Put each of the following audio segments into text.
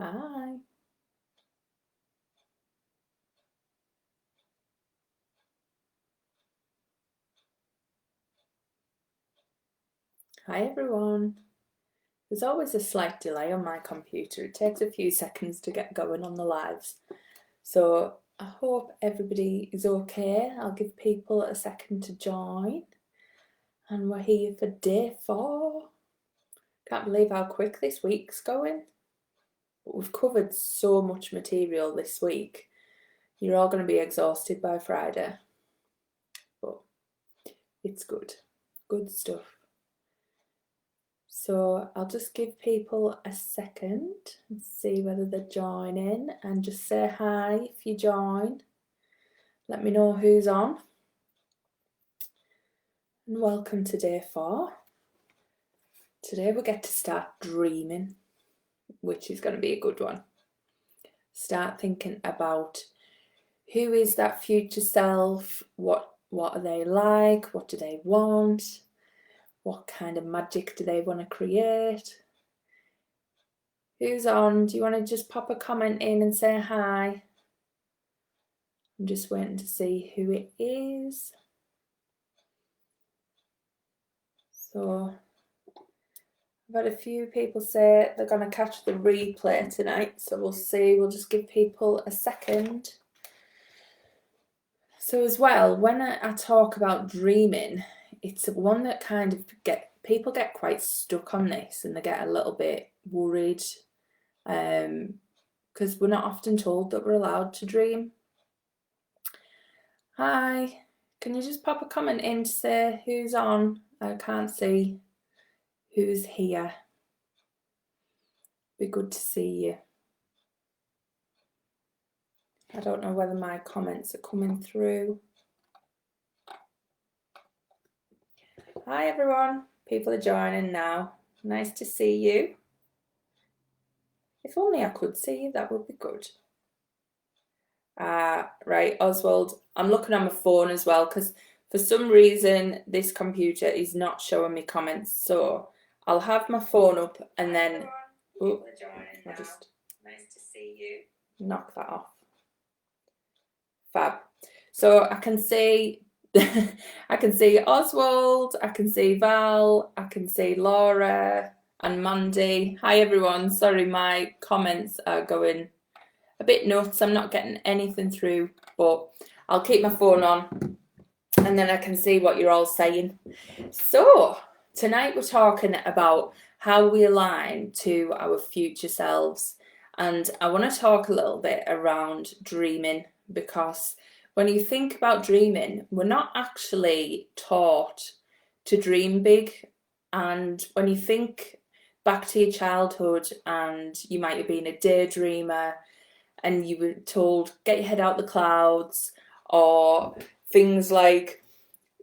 Hi. Hi everyone. There's always a slight delay on my computer. It takes a few seconds to get going on the lives. So I hope everybody is okay. I'll give people a second to join. And we're here for day 4. Can't believe how quick this week's going. But we've covered so much material this week. You're all going to be exhausted by Friday. But it's good. Good stuff. So I'll just give people a second and see whether they're joining, and just say hi if you join. Let me know who's on. And welcome to day 4. Today we get to start dreaming, which is going to be a good one. Start thinking about who is that future self, what are they like, what do they want, what kind of magic do they want to create. Who's on? Do you want to just pop a comment in and say hi? I'm just waiting to see who it is. So I've had a few people say they're going to catch the replay tonight, so we'll see. We'll just give people a second. So as well, when I talk about dreaming, it's one that kind of people get quite stuck on this, and they get a little bit worried because we're not often told that we're allowed to dream. Hi, can you just pop a comment in to say who's on? I can't see who's here. Be good to see you. I don't know whether my comments are coming through. Hi everyone, people are joining now. Nice to see you. If only I could see you, that would be good. Right, Oswald, I'm looking on my phone as well because for some reason this computer is not showing me comments, so I'll have my phone up and then I'll just nice to see you. Knock that off. Fab. So I can see I can see Oswald, I can see Val, I can see Laura and Mandy. Hi everyone. Sorry, my comments are going a bit nuts. I'm not getting anything through, but I'll keep my phone on and then I can see what you're all saying. So tonight we're talking about how we align to our future selves, and I want to talk a little bit around dreaming, because when you think about dreaming, we're not actually taught to dream big. And when you think back to your childhood, and you might have been a daydreamer and you were told, get your head out the clouds, or things like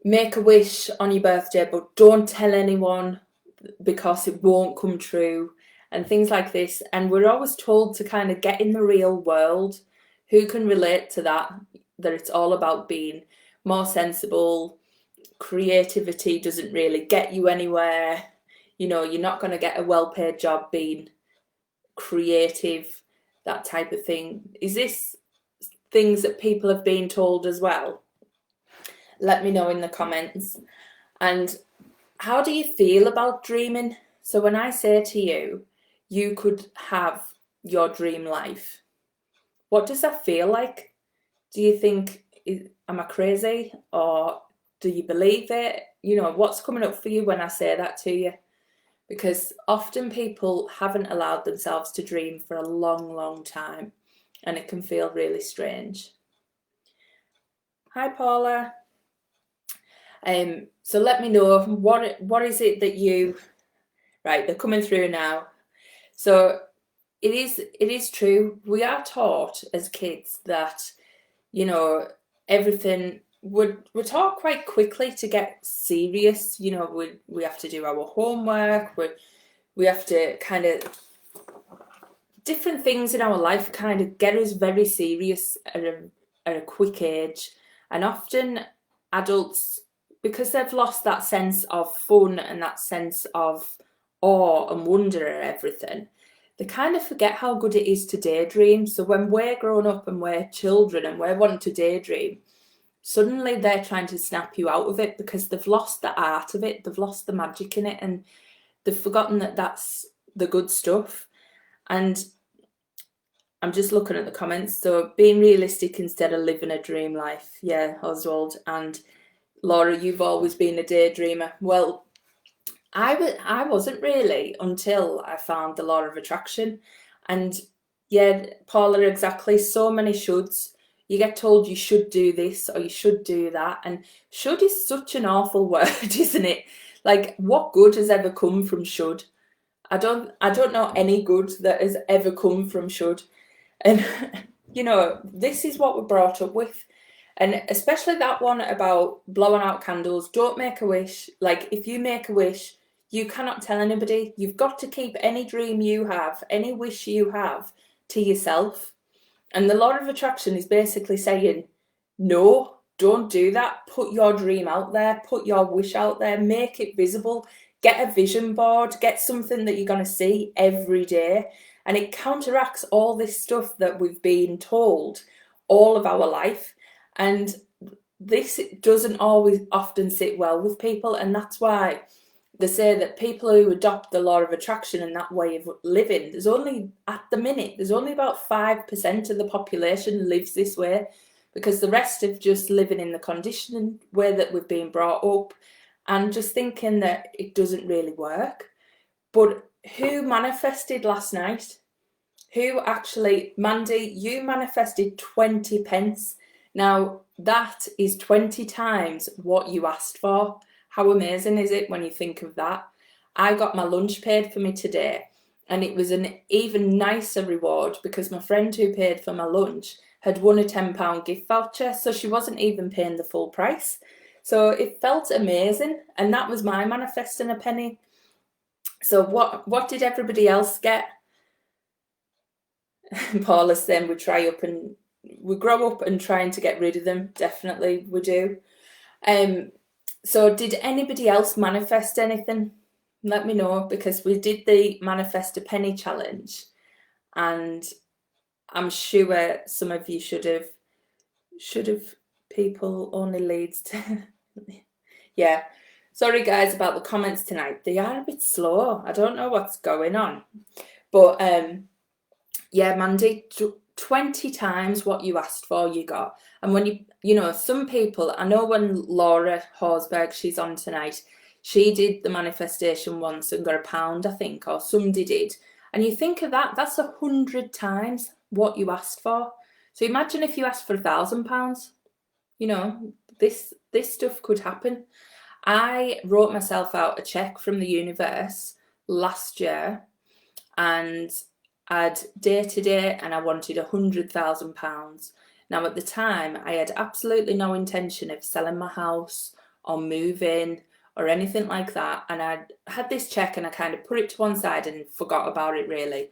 make a wish on your birthday, but don't tell anyone because it won't come true, and things like this. And we're always told to kind of get in the real world. Who can relate to that? That it's all about being more sensible. Creativity doesn't really get you anywhere. You know, you're not going to get a well-paid job being creative, that type of thing. Is this things that people have been told as well? Let me know in the comments. And how do you feel about dreaming? So when I say to you, you could have your dream life, what does that feel like? Do you think, am I crazy, or do you believe it? You know, what's coming up for you when I say that to you? Because often people haven't allowed themselves to dream for a long, long time, and it can feel really strange. Hi, Paula. So let me know what is it that you... Right, they're coming through now. So it is true. We are taught as kids that, you know, everything... We're taught quite quickly to get serious. You know, we have to do our homework. We have to kind of... different things in our life kind of get us very serious at a quick age. And often adults, because they've lost that sense of fun and that sense of awe and wonder at everything, they kind of forget how good it is to daydream. So when we're grown up and we're children and we're wanting to daydream, suddenly they're trying to snap you out of it because they've lost the art of it, they've lost the magic in it, and they've forgotten that that's the good stuff. And I'm just looking at the comments. So being realistic instead of living a dream life. Yeah, Oswald. And Laura, you've always been a daydreamer. Well, I wasn't really until I found the law of attraction. And yeah, Paula, exactly. So many shoulds. You get told you should do this or you should do that. And should is such an awful word, isn't it? Like, what good has ever come from should? I don't know any good that has ever come from should. And you know, this is what we're brought up with. And especially that one about blowing out candles. Don't make a wish. Like, if you make a wish, you cannot tell anybody. You've got to keep any dream you have, any wish you have, to yourself. And the law of attraction is basically saying, no, don't do that. Put your dream out there, put your wish out there, make it visible. Get a vision board, get something that you're going to see every day. And it counteracts all this stuff that we've been told all of our life. And this doesn't always often sit well with people. And that's why they say that people who adopt the law of attraction and that way of living, there's only, at the minute, there's only about 5% of the population lives this way, because the rest of just living in the conditioning way that we've been brought up and just thinking that it doesn't really work. But who manifested last night? Who actually, Mandy, you manifested 20 pence. Now, that is 20 times what you asked for. How amazing is it when you think of that? I got my lunch paid for me today, and it was an even nicer reward because my friend who paid for my lunch had won a £10 gift voucher, so she wasn't even paying the full price. So it felt amazing, and that was my manifesting a penny. So what did everybody else get? Paula's saying we grow up and trying to get rid of them. Definitely we do. So did anybody else manifest anything? Let me know, because we did the manifest a penny challenge, and I'm sure some of you should have people only leads to yeah. Sorry guys about the comments tonight. They are a bit slow. I don't know what's going on. But yeah, Mandy, 20 times what you asked for you got. And when you know, some people, I know when Laura Horsberg, she's on tonight, she did the manifestation once and got £1, I think, or somebody did. And you think of that, that's 100 times what you asked for. So imagine if you asked for £1,000. You know, this stuff could happen. I wrote myself out a cheque from the universe last year, and I'd dated it and I wanted £100,000. Now at the time I had absolutely no intention of selling my house or moving or anything like that, and I had this cheque and I kind of put it to one side and forgot about it really.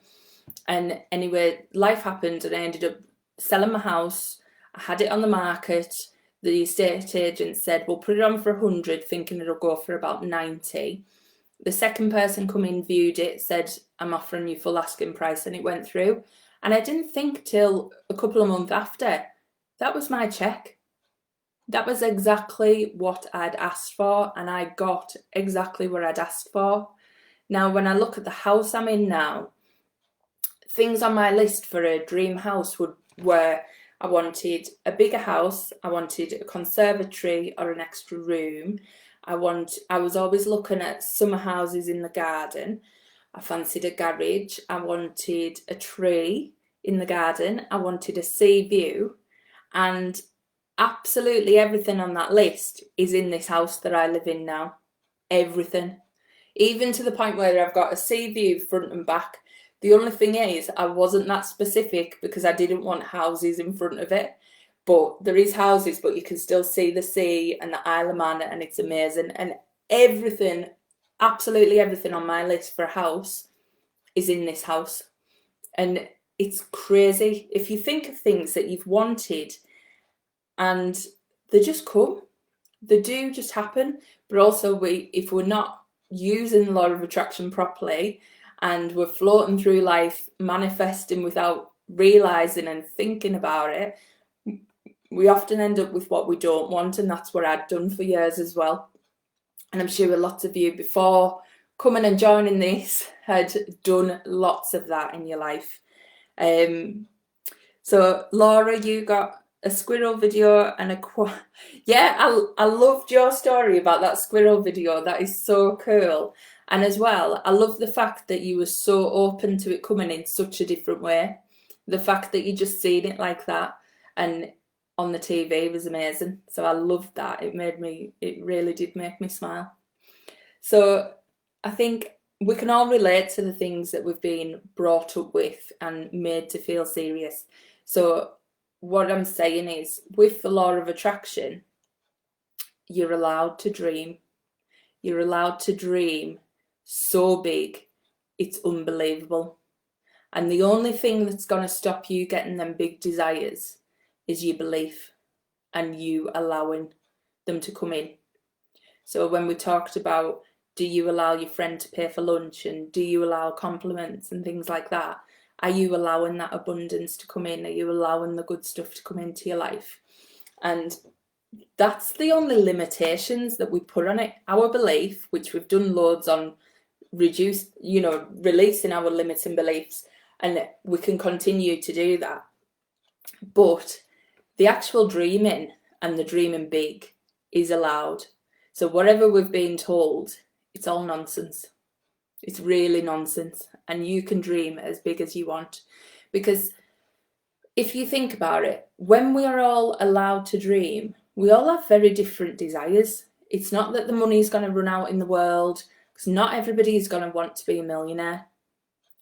And anyway, life happened and I ended up selling my house. I had it on the market. The estate agent said, we'll put it on for 100, thinking it'll go for about 90. The second person come in, viewed it, said, I'm offering you full asking price, and it went through. And I didn't think till a couple of months after, that was my cheque. That was exactly what I'd asked for, and I got exactly what I'd asked for. Now, when I look at the house I'm in now, things on my list for a dream house were I wanted a bigger house, I wanted a conservatory or an extra room. I was always looking at summer houses in the garden. I fancied a garage. I wanted a tree in the garden. I wanted a sea view. And absolutely everything on that list is in this house that I live in now. Everything. Even to the point where I've got a sea view front and back. The only thing is, I wasn't that specific because I didn't want houses in front of it. But there is houses, but you can still see the sea and the Isle of Man, and it's amazing. And everything, absolutely everything on my list for a house is in this house. And it's crazy. If you think of things that you've wanted and they just come, they do just happen. But also if we're not using the law of attraction properly and we're floating through life, manifesting without realizing and thinking about it, we often end up with what we don't want, and that's what I'd done for years as well. And I'm sure lots of you before coming and joining this had done lots of that in your life. So Laura, you got a squirrel video and a yeah, I loved your story about that squirrel video. That is so cool. And as well, I love the fact that you were so open to it coming in such a different way. The fact that you just seen it like that and on the TV was amazing. So I loved that. It really did make me smile. So I think we can all relate to the things that we've been brought up with and made to feel serious. So what I'm saying is, with the law of attraction, you're allowed to dream. You're allowed to dream so big, it's unbelievable. And the only thing that's going to stop you getting them big desires is your belief and you allowing them to come in. So when we talked about, do you allow your friend to pay for lunch, and do you allow compliments and things like that? Are you allowing that abundance to come in? Are you allowing the good stuff to come into your life? And that's the only limitations that we put on it. Our belief, which we've done loads on, releasing our limiting beliefs, and we can continue to do that. But the actual dreaming and the dreaming big is allowed. So whatever we've been told, it's all nonsense. It's really nonsense. And you can dream as big as you want. Because if you think about it, when we are all allowed to dream, we all have very different desires. It's not that the money is going to run out in the world, because not everybody is going to want to be a millionaire.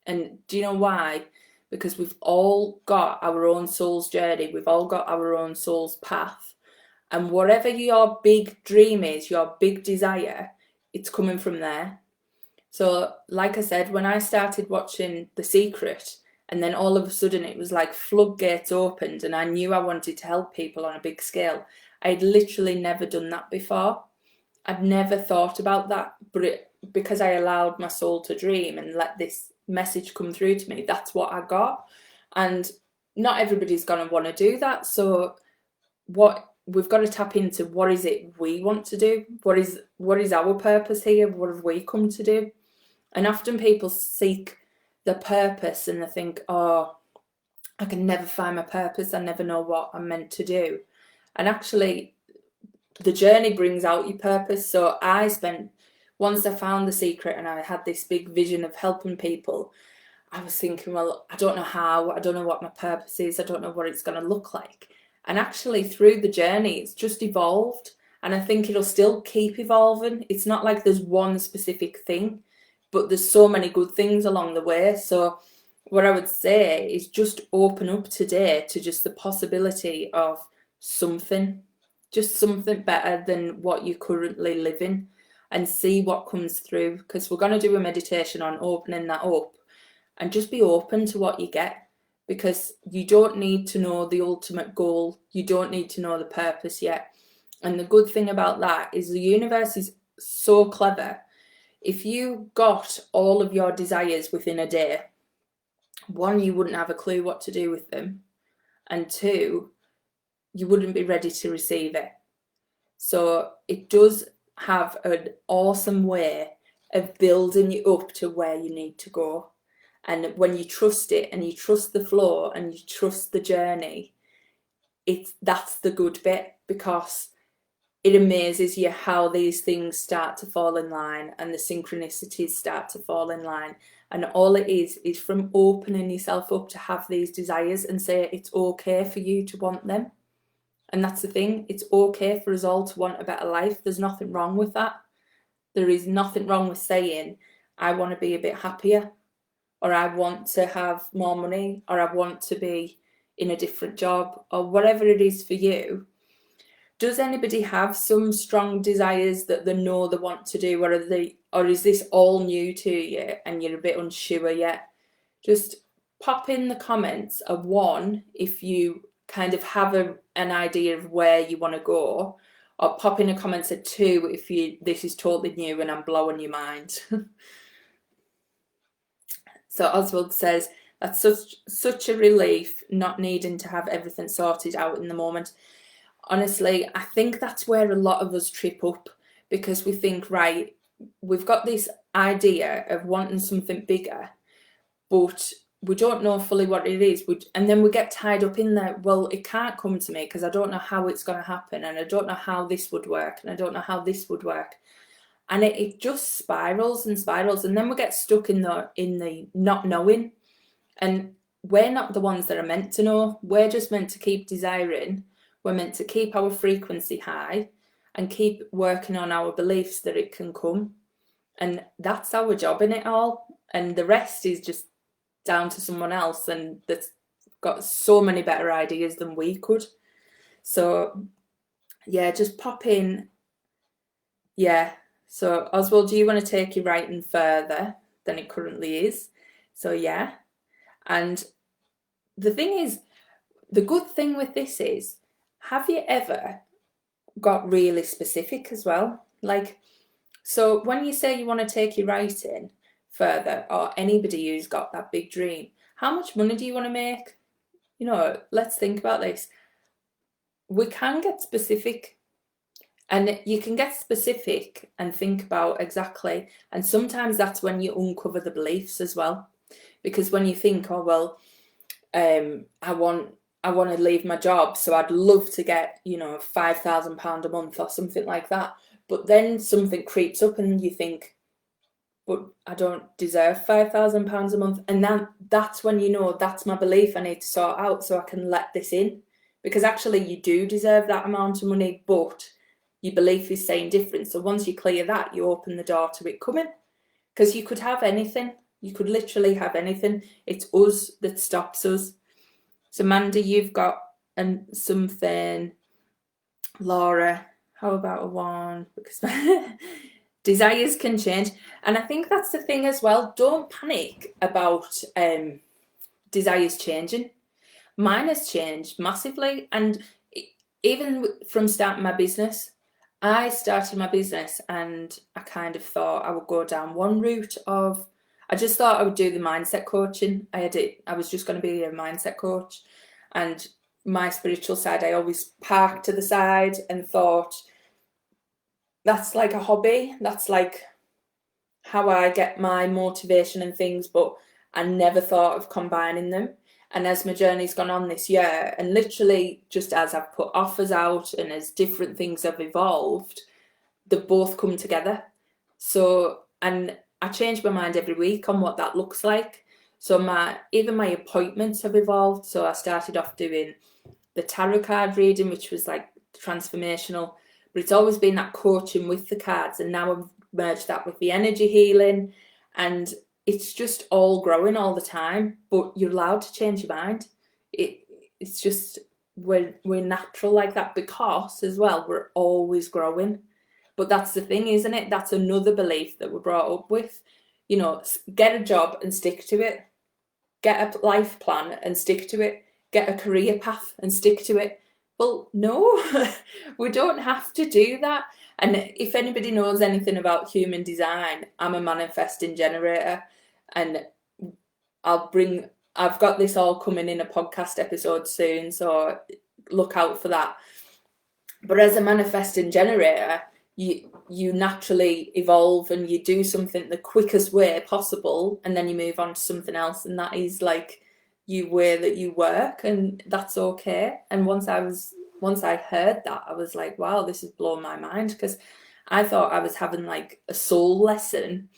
And do you know why? Because we've all got our own soul's journey. We've all got our own soul's path. And whatever your big dream is, your big desire, it's coming from there. So like I said, when I started watching The Secret, and then all of a sudden it was like floodgates opened and I knew I wanted to help people on a big scale. I'd literally never done that before. I'd never thought about that, but because I allowed my soul to dream and let this message come through to me, that's what I got. And not everybody's going to want to do that. So what we've got to tap into, what is it we want to do? What is our purpose here? What have we come to do? And often people seek the purpose and they think, oh, I can never find my purpose. I never know what I'm meant to do. And actually, the journey brings out your purpose. So once I found The Secret and I had this big vision of helping people, I was thinking, well, I don't know how, I don't know what my purpose is, I don't know what it's going to look like. And actually, through the journey, it's just evolved. And I think it'll still keep evolving. It's not like there's one specific thing, but there's so many good things along the way. So what I would say is just open up today to just the possibility of something, just something better than what you're currently living, and see what comes through. Because we're going to do a meditation on opening that up, and just be open to what you get. Because you don't need to know the ultimate goal. You don't need to know the purpose yet. And the good thing about that is the universe is so clever. If you got all of your desires within a day, one, you wouldn't have a clue what to do with them. And two, you wouldn't be ready to receive it. So it does have an awesome way of building you up to where you need to go. And when you trust it and you trust the flow and you trust the journey, that's the good bit, because it amazes you how these things start to fall in line and the synchronicities start to fall in line. And all it is from opening yourself up to have these desires and say it's okay for you to want them. And that's the thing, it's okay for us all to want a better life. There's nothing wrong with that. There is nothing wrong with saying, I want to be a bit happier, or I want to have more money, or I want to be in a different job, or whatever it is for you. Does anybody have some strong desires that they know they want to do, or is this all new to you and you're a bit unsure yet? Just pop in the comments of one if you kind of have an idea of where you want to go, or pop in a comment of two if this is totally new and I'm blowing your mind. So Oswald says, that's such a relief not needing to have everything sorted out in the moment. Honestly, I think that's where a lot of us trip up, because we think, right, we've got this idea of wanting something bigger, but we don't know fully what it is. And then we get tied up in there, well, it can't come to me because I don't know how it's going to happen, and I don't know how this would work, and I don't know how this would work. And it just spirals and spirals, and then we get stuck in the not knowing. And we're not the ones that are meant to know. We're just meant to keep desiring. We're meant to keep our frequency high and keep working on our beliefs that it can come. And that's our job in it all. And the rest is just down to someone else, and that's got so many better ideas than we could. So yeah, just pop in. Yeah. So Oswald, do you want to take your writing further than it currently is? So yeah. And the thing is, the good thing with this is, have you ever got really specific as well? Like, so when you say you want to take your writing further, or anybody who's got that big dream, how much money do you want to make? You know, let's think about this. We can get specific, and you can get specific and think about exactly, and sometimes that's when you uncover the beliefs as well. Because when you think, oh, well, I want to leave my job, so I'd love to get, £5,000 a month or something like that. But then something creeps up and you think, but I don't deserve £5,000 a month. And that's when you know, that's my belief I need to sort out so I can let this in. Because actually you do deserve that amount of money, but your belief is saying different. So once you clear that, you open the door to it coming. Because you could have anything. You could literally have anything. It's us that stops us. So Mandy, you've got something. Laura, how about a 1? Because desires can change. And I think that's the thing as well. Don't panic about desires changing. Mine has changed massively. And even from starting my business, I started my business and I kind of thought I would go down one route of, I just thought I would do the mindset coaching. I was just going to be a mindset coach, and my spiritual side I always parked to the side and thought, that's like a hobby. That's like how I get my motivation and things, but I never thought of combining them. And as my journey's gone on this year, and literally just as I've put offers out and as different things have evolved, they both come together. So, and I change my mind every week on what that looks like. So even my appointments have evolved. So I started off doing the tarot card reading, which was like transformational, but it's always been that coaching with the cards. And now I've merged that with the energy healing, and it's just all growing all the time. But you're allowed to change your mind. It's just, we're natural like that, because as well, we're always growing. But that's the thing, isn't it? That's another belief that we're brought up with. Get a job and stick to it. Get a life plan and stick to it. Get a career path and stick to it. Well, no, we don't have to do that. And if anybody knows anything about human design, I'm a manifesting generator, and I've got this all coming in a podcast episode soon, so look out for that. But as a manifesting generator, you naturally evolve and you do something the quickest way possible, and then you move on to something else, and that is like you way that you work, and that's okay. And once I heard that, I was like, wow, this has blown my mind, because I thought I was having like a soul lesson,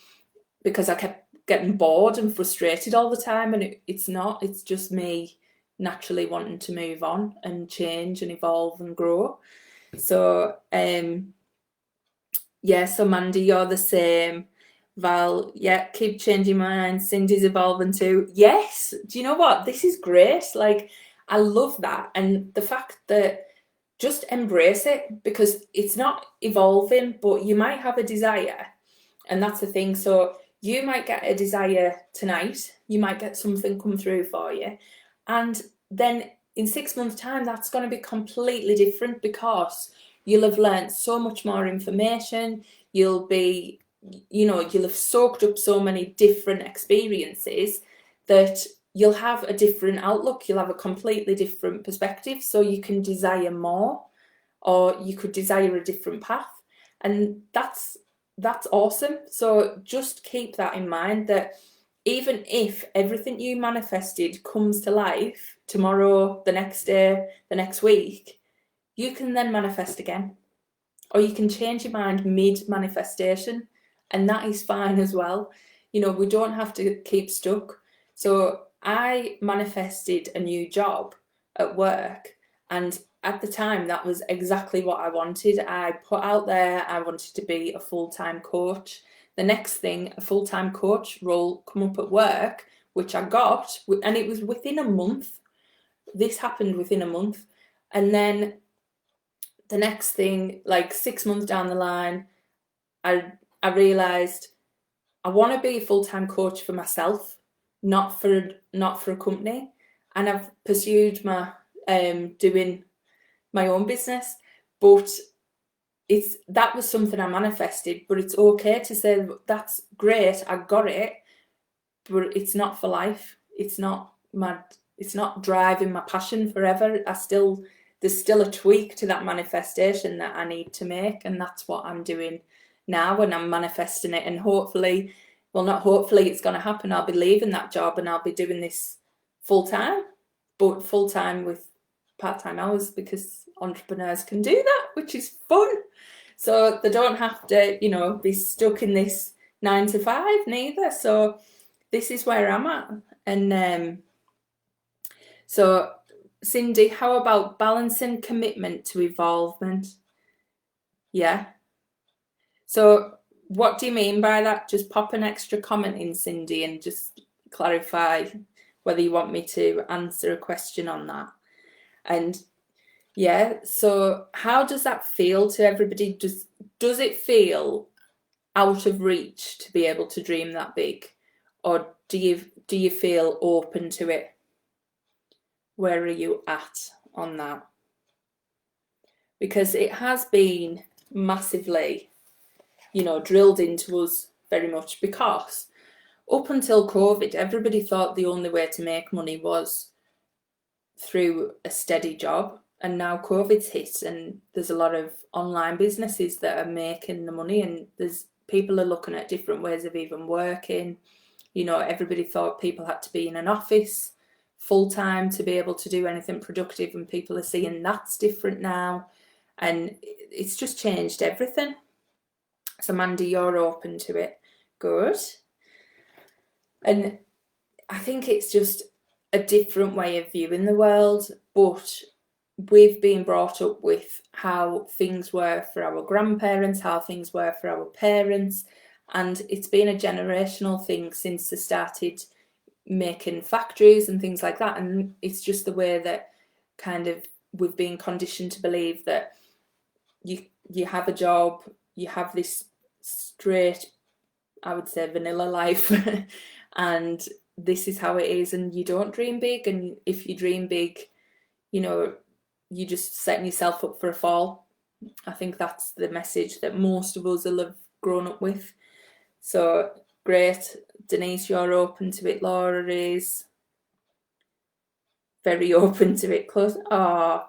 because I kept getting bored and frustrated all the time, and it's not. It's just me naturally wanting to move on and change and evolve and grow. So so Mandy, you're the same. Val, yeah, keep changing my mind. Cindy's evolving too. Yes. Do you know what? This is great. Like, I love that. And the fact that just embrace it, because it's not evolving, but you might have a desire. And that's the thing. So you might get a desire tonight. You might get something come through for you. And then in 6 months' time, that's going to be completely different, because you'll have learned so much more information. You'll be you'll have soaked up so many different experiences that you'll have a different outlook, you'll have a completely different perspective, so you can desire more, or you could desire a different path, and that's awesome. So just keep that in mind, that even if everything you manifested comes to life tomorrow, the next day, the next week, you can then manifest again, or you can change your mind mid-manifestation, and that is fine as well. We don't have to keep stuck. So I manifested a new job at work, and at the time that was exactly what I wanted. I put out there I wanted to be a full-time coach. The next thing, a full-time coach role come up at work, which I got, and it was within a month. This happened within a month. And then the next thing, like 6 months down the line, I realised I want to be a full-time coach for myself, not for a company. And I've pursued my doing my own business, but that was something I manifested. But it's okay to say that's great, I got it, but it's not for life. It's not driving my passion forever. There's still a tweak to that manifestation that I need to make, and that's what I'm doing now, when I'm manifesting it. And hopefully, well, not hopefully, it's going to happen. I'll be leaving that job and I'll be doing this full time, but full time with part-time hours, because entrepreneurs can do that, which is fun. So they don't have to, be stuck in this 9 to 5 neither. So this is where I'm at. And so Cindy, how about balancing commitment to evolvement? Yeah. So what do you mean by that? Just pop an extra comment in, Cindy, and just clarify whether you want me to answer a question on that. And yeah, so how does that feel to everybody? Does it feel out of reach to be able to dream that big, or do you feel open to it? Where are you at on that? Because it has been massively, drilled into us very much, because up until COVID, everybody thought the only way to make money was through a steady job. And now COVID's hit, and there's a lot of online businesses that are making the money, and people are looking at different ways of even working. Everybody thought people had to be in an office full time to be able to do anything productive, and people are seeing that's different now, and it's just changed everything. So Mandy, you're open to it. Good. And I think it's just a different way of viewing the world, but we've been brought up with how things were for our grandparents, how things were for our parents, and it's been a generational thing since they started making factories and things like that. And it's just the way that kind of we've been conditioned to believe that you have a job, you have this straight, I would say, vanilla life and this is how it is, and you don't dream big. And if you dream big, you're just setting yourself up for a fall. I think that's the message that most of us will have grown up with. So great. Denise, you're open to it. Laura is very open to it. Close. Oh,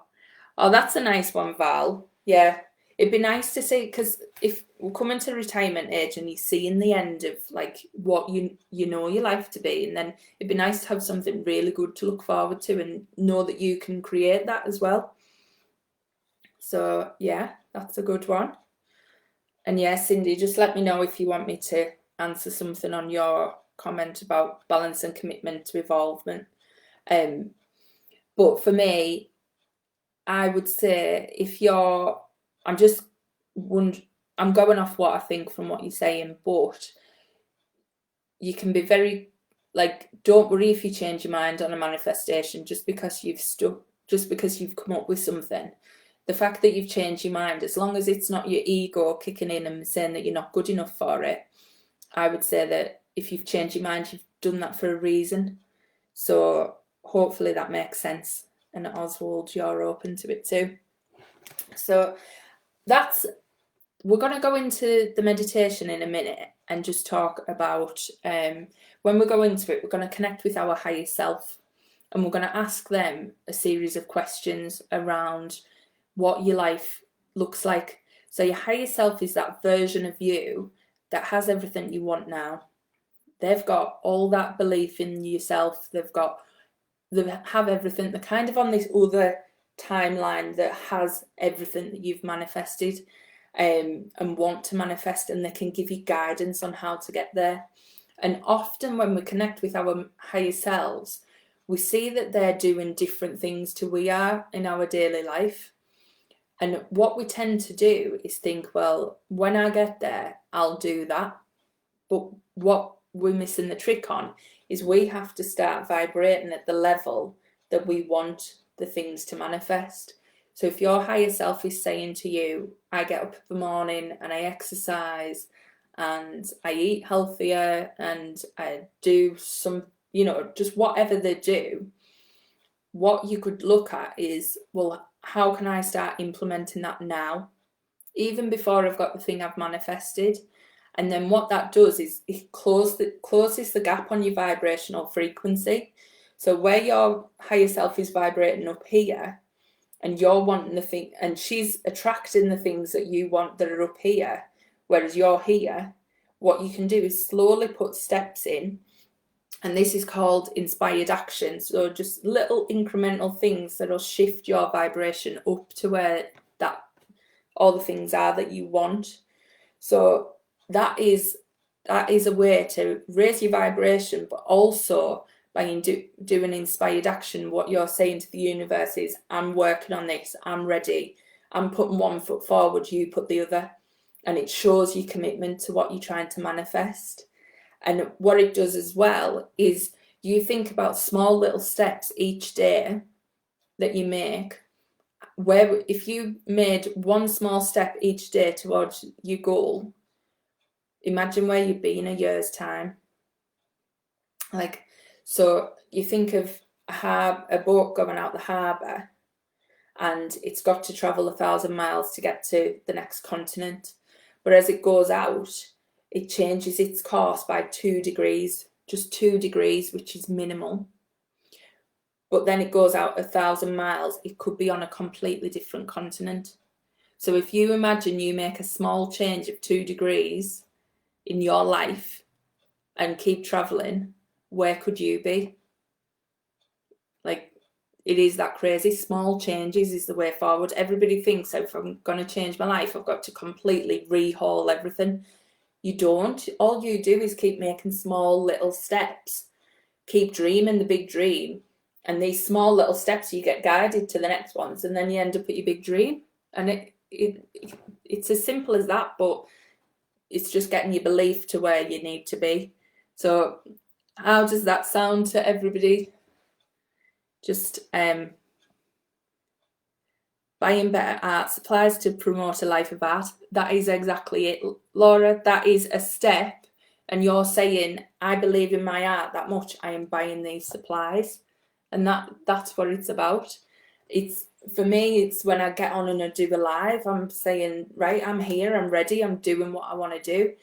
that's a nice one, Val. Yeah, it'd be nice to see, because if we're coming to retirement age and you see in the end of like what you know your life to be, and then it'd be nice to have something really good to look forward to and know that you can create that as well. So yeah, that's a good one. And yeah, Cindy, just let me know if you want me to answer something on your comment about balance and commitment to evolvement. But for me, I would say I'm going off what I think from what you're saying, but you can be very, don't worry if you change your mind on a manifestation just because you've come up with something. The fact that you've changed your mind, as long as it's not your ego kicking in and saying that you're not good enough for it, I would say that if you've changed your mind, you've done that for a reason. So hopefully that makes sense. And Oswald, you're open to it too. So that's we're going to go into the meditation in a minute and just talk about when we go into it, we're going to connect with our higher self, and we're going to ask them a series of questions around what your life looks like. So your higher self is that version of you that has everything you want now. They've got all that belief in yourself. They have everything. They're kind of on this other timeline that has everything that you've manifested and want to manifest, and they can give you guidance on how to get there. And often when we connect with our higher selves, we see that they're doing different things to we are in our daily life. And what we tend to do is think, well, when I get there, I'll do that. But what we're missing the trick on is we have to start vibrating at the level that we want the things to manifest. So if your higher self is saying to you, I get up in the morning and I exercise and I eat healthier and I do some, just whatever they do, what you could look at is, well, how can I start implementing that now, even before I've got the thing I've manifested? And then what that does is it closes the gap on your vibrational frequency. So where your higher self is vibrating up here, and you're wanting the thing, and she's attracting the things that you want that are up here, whereas you're here, what you can do is slowly put steps in. And this is called inspired action. So just little incremental things that'll shift your vibration up to where that all the things are that you want. So that is a way to raise your vibration, but also by doing inspired action, what you're saying to the universe is, I'm working on this, I'm ready, I'm putting one foot forward, you put the other. And it shows your commitment to what you're trying to manifest. And what it does as well is you think about small little steps each day that you make, where if you made one small step each day towards your goal, imagine where you'd be in a year's time. So you think of a boat going out the harbour, and it's got to travel 1,000 miles to get to the next continent. But as it goes out, it changes its course by 2 degrees, just 2 degrees, which is minimal. But then it goes out 1,000 miles, it could be on a completely different continent. So if you imagine you make a small change of 2 degrees in your life and keep traveling, where could you be? It is that crazy. Small changes is the way forward. Everybody thinks, if I'm going to change my life, I've got to completely rehaul everything. You don't. All you do is keep making small little steps. Keep dreaming the big dream. And these small little steps, you get guided to the next ones, and then you end up at your big dream. And it's as simple as that, but it's just getting your belief to where you need to be. So how does that sound to everybody? Just buying better art supplies to promote a life of art. That is exactly it, Laura. That is a step, and you're saying, I believe in my art that much, I am buying these supplies. And that's what it's about. For me, it's when I get on and I do a live, I'm saying, right, I'm here, I'm ready, I'm doing what I want to do.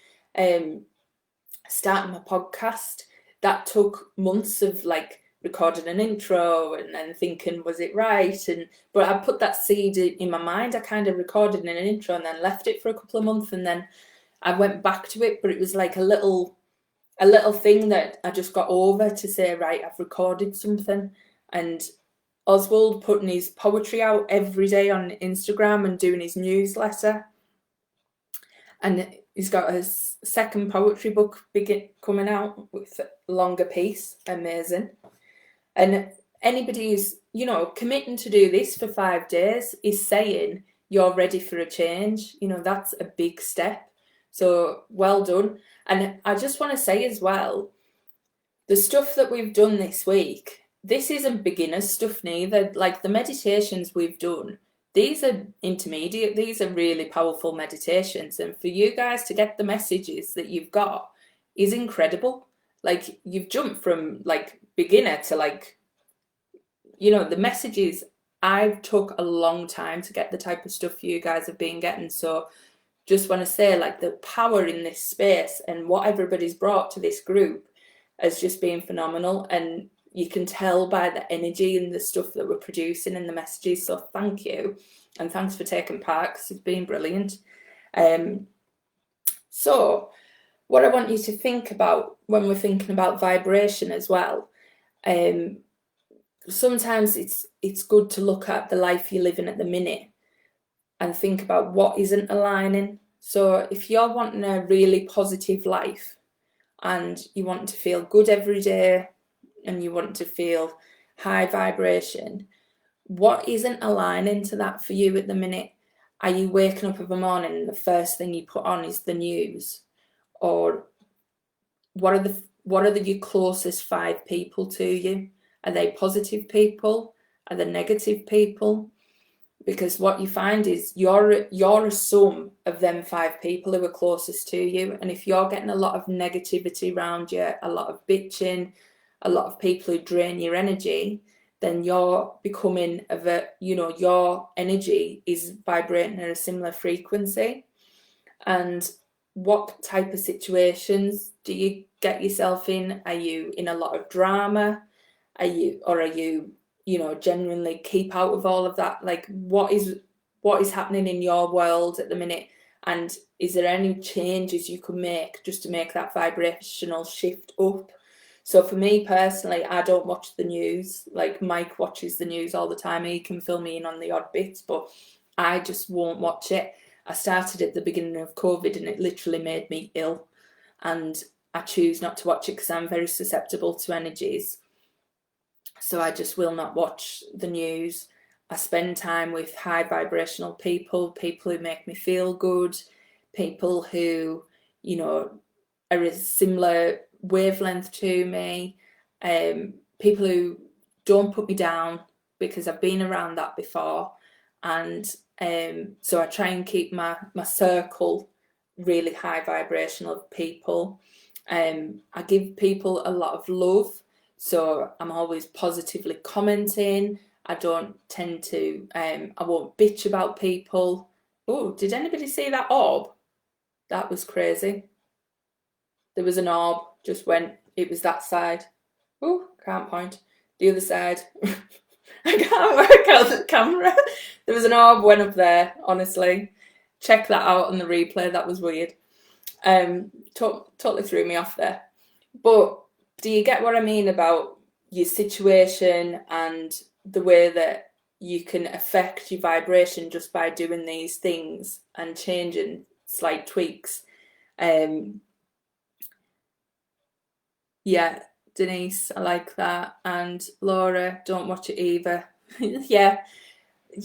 Starting my podcast, that took months of recording an intro and then thinking, was it right? But I put that seed in my mind. I kind of recorded an intro and then left it for a couple of months, and then I went back to it, but it was like a little thing that I just got over to say, right, I've recorded something. And Oswald putting his poetry out every day on Instagram and doing his newsletter, and he's got his second poetry book coming out with a longer piece. Amazing. And anybody who's, committing to do this for 5 days is saying you're ready for a change. That's a big step. So well done. And I just want to say as well, the stuff that we've done this week, this isn't beginner stuff neither. Like the meditations we've done, these are intermediate. These are really powerful meditations. And for you guys to get the messages that you've got is incredible. You've jumped from beginner to the messages. I've took a long time to get the type of stuff you guys have been getting. So just want to say, like, the power in this space and what everybody's brought to this group has just been phenomenal. And you can tell by the energy and the stuff that we're producing and the messages. So thank you. And thanks for taking part, because it's been brilliant. So what I want you to think about when we're thinking about vibration as well, sometimes it's good to look at the life you're living at the minute and think about what isn't aligning. So if you're wanting a really positive life and you want to feel good every day and you want to feel high vibration, what isn't aligning to that for you at the minute? Are you waking up in the morning and the first thing you put on is the news? Or what are your closest 5 people to you? Are they positive people? Are they negative people? Because what you find is you're a sum of them 5 people who are closest to you. And if you're getting a lot of negativity around you, a lot of bitching, a lot of people who drain your energy, then you're becoming your energy is vibrating at a similar frequency. And what type of situations do you get yourself in? Are you in a lot of drama? Are you genuinely keep out of all of that? Like, what is happening in your world at the minute? And is there any changes you could make just to make that vibrational shift up? So for me personally, I don't watch the news. Like, Mike watches the news all the time. He can fill me in on the odd bits, but I just won't watch it. I started at the beginning of COVID and it literally made me ill. And I choose not to watch it because I'm very susceptible to energies. So I just will not watch the news. I spend time with high vibrational people who make me feel good, people who, are a similar wavelength to me, people who don't put me down, because I've been around that before. And so I try and keep my circle really high vibrational of people. I give people a lot of love. So I'm always positively commenting. I don't tend to, I won't bitch about people. Oh, did anybody see that orb? That was crazy. There was an orb, just went, it was that side. Oh, can't point. The other side. I can't work out the camera. There was an orb went up there, honestly. Check that out on the replay, that was weird. Totally threw me off there. But do you get what I mean about your situation and the way that you can affect your vibration just by doing these things and changing slight tweaks? Yeah, Denise, I like that. And Laura, don't watch it either. Yeah,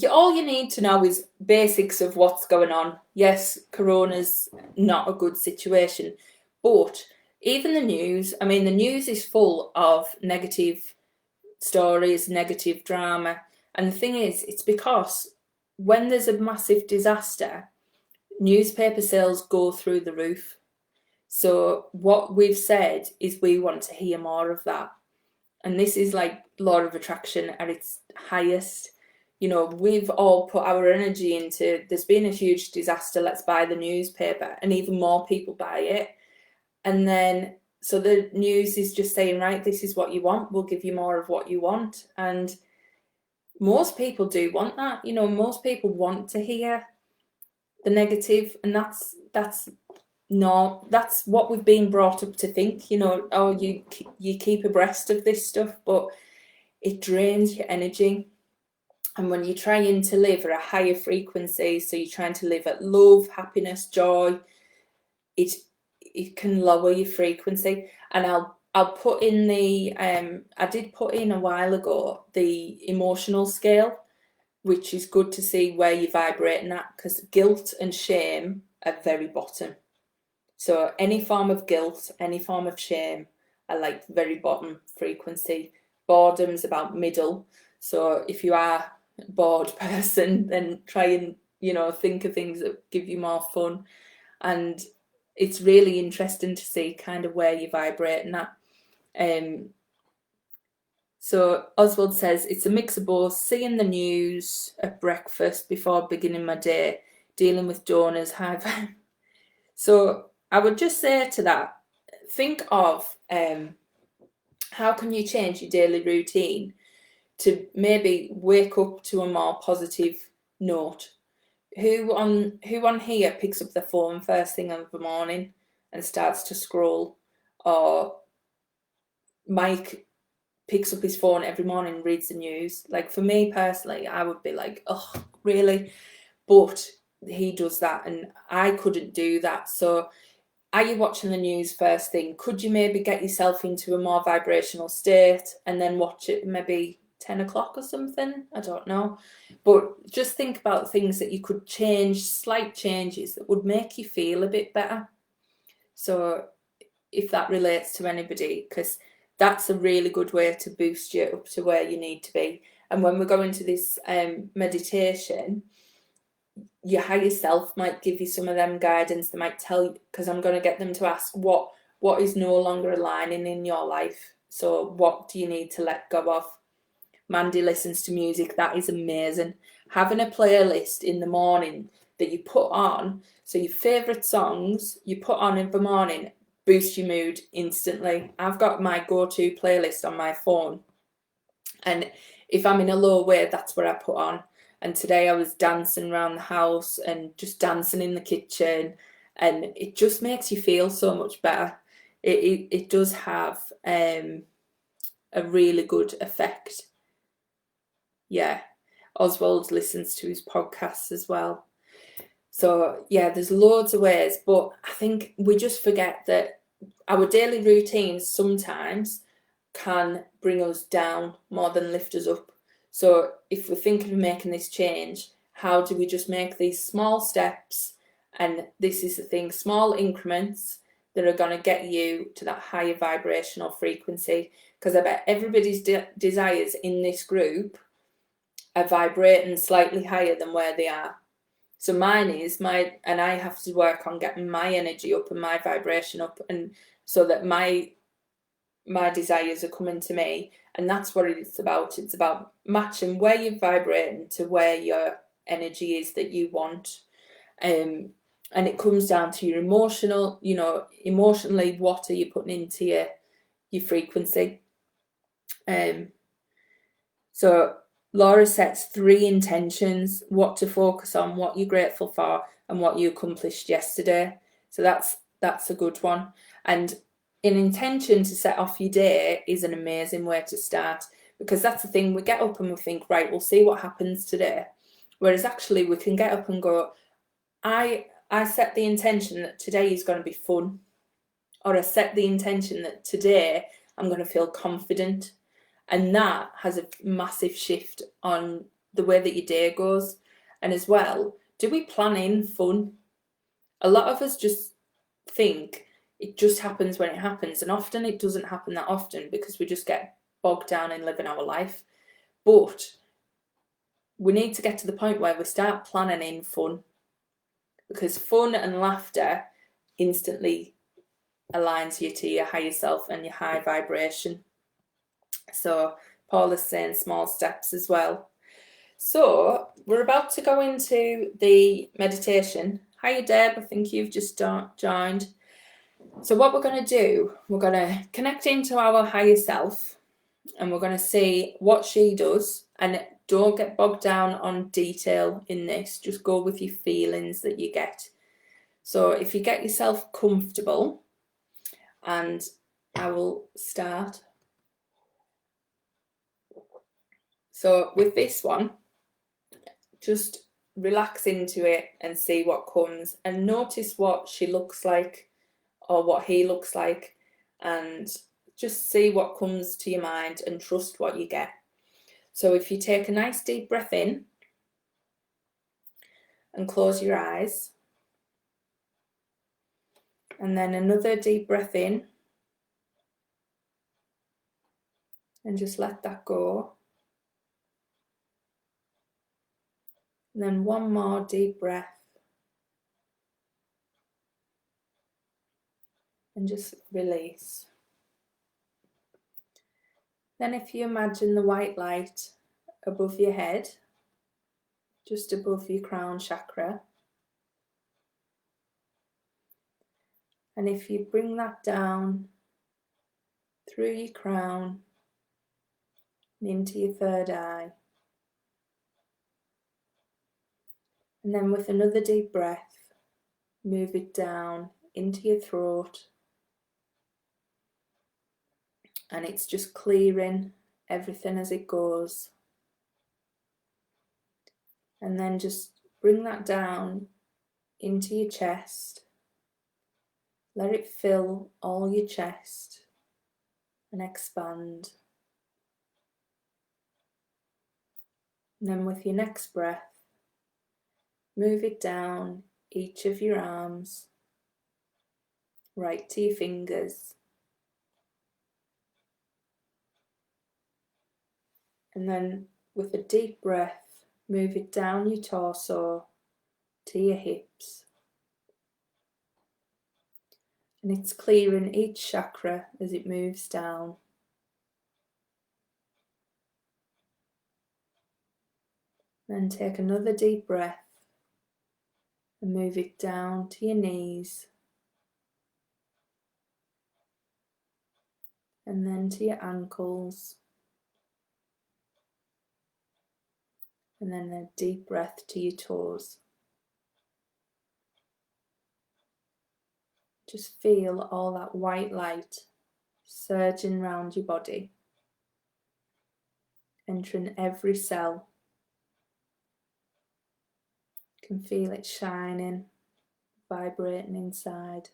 all you need to know is basics of what's going on. Yes, Corona's not a good situation, but even the news, the news is full of negative stories, negative drama. And the thing is, it's because when there's a massive disaster, newspaper sales go through the roof. So what we've said is we want to hear more of that. And this is like law of attraction at its highest. We've all put our energy into, there's been a huge disaster, let's buy the newspaper, and even more people buy it. And then, so the news is just saying, right, this is what you want, we'll give you more of what you want. And most people do want that. Most people want to hear the negative, and that's what we've been brought up to think. You keep abreast of this stuff, but it drains your energy. And when you're trying to live at a higher frequency, so you're trying to live at love, happiness, joy, it can lower your frequency. And I'll put in the I did put in a while ago the emotional scale, which is good to see where you're vibrating at, because guilt and shame are very bottom. So any form of guilt, any form of shame are like very bottom frequency. Boredom's about middle. So if you are a bored person, then try and, think of things that give you more fun. And it's really interesting to see kind of where you're vibrating at. So Oswald says, it's a mix of both. Seeing the news at breakfast before beginning my day dealing with donors, high vibe. So I would just say to that, think of how can you change your daily routine to maybe wake up to a more positive note. Who on here picks up the phone first thing in the morning and starts to scroll? Or Mike picks up his phone every morning and reads the news. Like, for me personally, I would be like, oh, really? But he does that, and I couldn't do that. So are you watching the news first thing? Could you maybe get yourself into a more vibrational state and then watch it maybe 10 o'clock or something? I don't know. But just think about things that you could change, slight changes that would make you feel a bit better. So if that relates to anybody, because that's a really good way to boost you up to where you need to be. And when we go into this meditation, your higher self might give you some of them guidance. They might tell you, because I'm going to get them to ask what is no longer aligning in your life. So what do you need to let go of? Mandy listens to music. That is amazing. Having a playlist in the morning that you put on, so your favourite songs you put on in the morning, boost your mood instantly. I've got my go-to playlist on my phone, and if I'm in a low way, that's what I put on. And today I was dancing around the house and just dancing in the kitchen, and it just makes you feel so much better. It does have a really good effect. Yeah, Oswald listens to his podcasts as well. So yeah, there's loads of ways, but I think we just forget that our daily routines sometimes can bring us down more than lift us up. So if we're thinking of making this change, how do we just make these small steps? And this is the thing, small increments that are going to get you to that higher vibrational frequency. Because I bet everybody's desires in this group are vibrating slightly higher than where they are. So mine is and I have to work on getting my energy up and my vibration up, and so that my desires are coming to me. And that's what it's about. It's about matching where you're vibrating to where your energy is that you want. And it comes down to your emotionally, what are you putting into your frequency? So Laura sets 3 intentions: what to focus on, what you're grateful for, and what you accomplished yesterday. So that's a good one. And an intention to set off your day is an amazing way to start, because that's the thing, we get up and we think, right, we'll see what happens today. Whereas actually we can get up and go, I set the intention that today is going to be fun, or I set the intention that today I'm going to feel confident. And that has a massive shift on the way that your day goes. And as well, do we plan in fun? A lot of us just think it just happens when it happens. And often it doesn't happen that often because we just get bogged down in living our life. But we need to get to the point where we start planning in fun. Because fun and laughter instantly aligns you to your higher self and your high vibration. So Paul is saying small steps as well. So we're about to go into the meditation. Hiya Deb, I think you've just joined. So what we're going to do, we're going to connect into our higher self, and we're going to see what she does. And don't get bogged down on detail in this, just go with your feelings that you get. So if you get yourself comfortable, and I will start. So with this one, just relax into it and see what comes, and notice what she looks like or what he looks like, and just see what comes to your mind and trust what you get. So if you take a nice deep breath in and close your eyes, and then another deep breath in and just let that go. And then one more deep breath and just release. Then if you imagine the white light above your head, just above your crown chakra, And if you bring that down through your crown and into your third eye, and then with another deep breath, move it down into your throat, and it's just clearing everything as it goes. And then just bring that down into your chest. Let it fill all your chest and expand. And then with your next breath, move it down each of your arms, right to your fingers. And then with a deep breath, move it down your torso to your hips. And it's clearing each chakra as it moves down. Then take another deep breath and move it down to your knees, and then to your ankles, and then a deep breath to your toes. Just feel all that white light surging round your body, entering every cell. You can feel it shining, vibrating inside.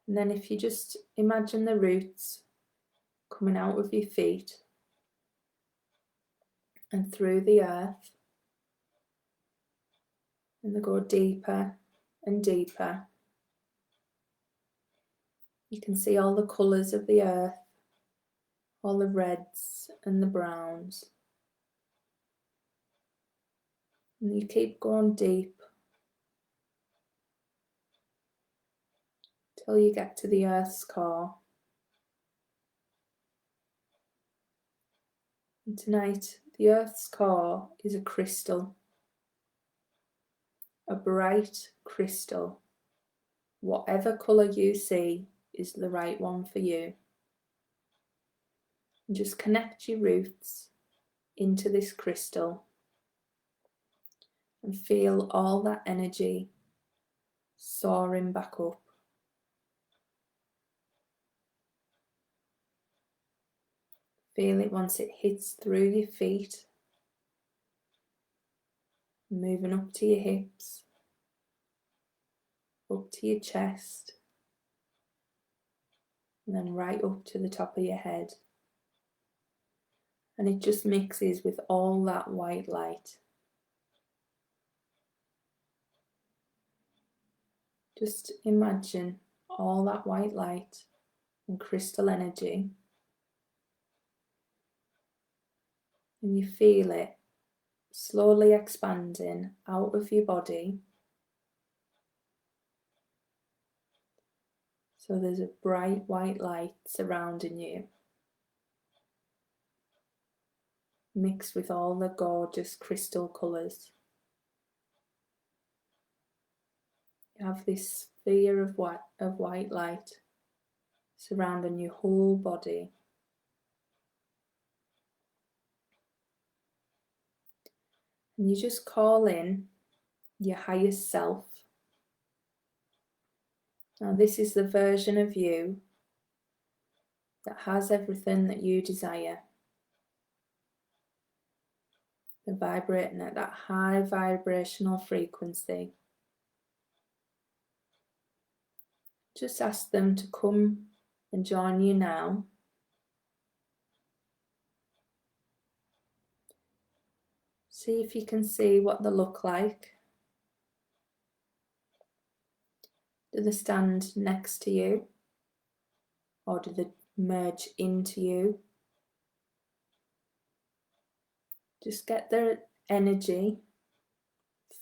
And then if you just imagine the roots coming out of your feet and through the earth, and they go deeper and deeper. You can see all the colours of the earth, all the reds and the browns. And you keep going deep till you get to the earth's core. And tonight, the earth's core is a crystal, a bright crystal. Whatever colour you see is the right one for you. And just connect your roots into this crystal and feel all that energy soaring back up. Feel it once it hits through your feet, moving up to your hips, up to your chest, and then right up to the top of your head. And it just mixes with all that white light. Just imagine all that white light and crystal energy, and you feel it slowly expanding out of your body. So there's a bright white light surrounding you, mixed with all the gorgeous crystal colours. You have this sphere of white light surrounding your whole body. And you just call in your highest self. Now this is the version of you that has everything that you desire. They're vibrating at that high vibrational frequency. Just ask them to come and join you now. See if you can see what they look like. Do they stand next to you? Or do they merge into you? Just get their energy.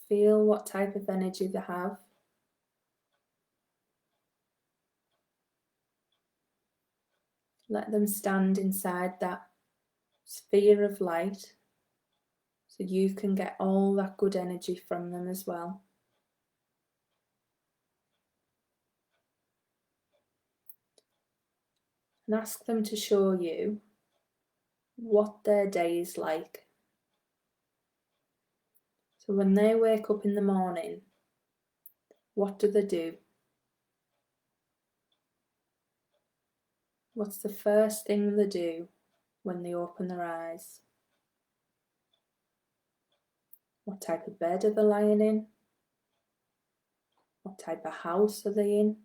Feel what type of energy they have. Let them stand inside that sphere of light, so you can get all that good energy from them as well. And ask them to show you what their day is like. So when they wake up in the morning, what do they do? What's the first thing they do when they open their eyes? What type of bed are they lying in? What type of house are they in?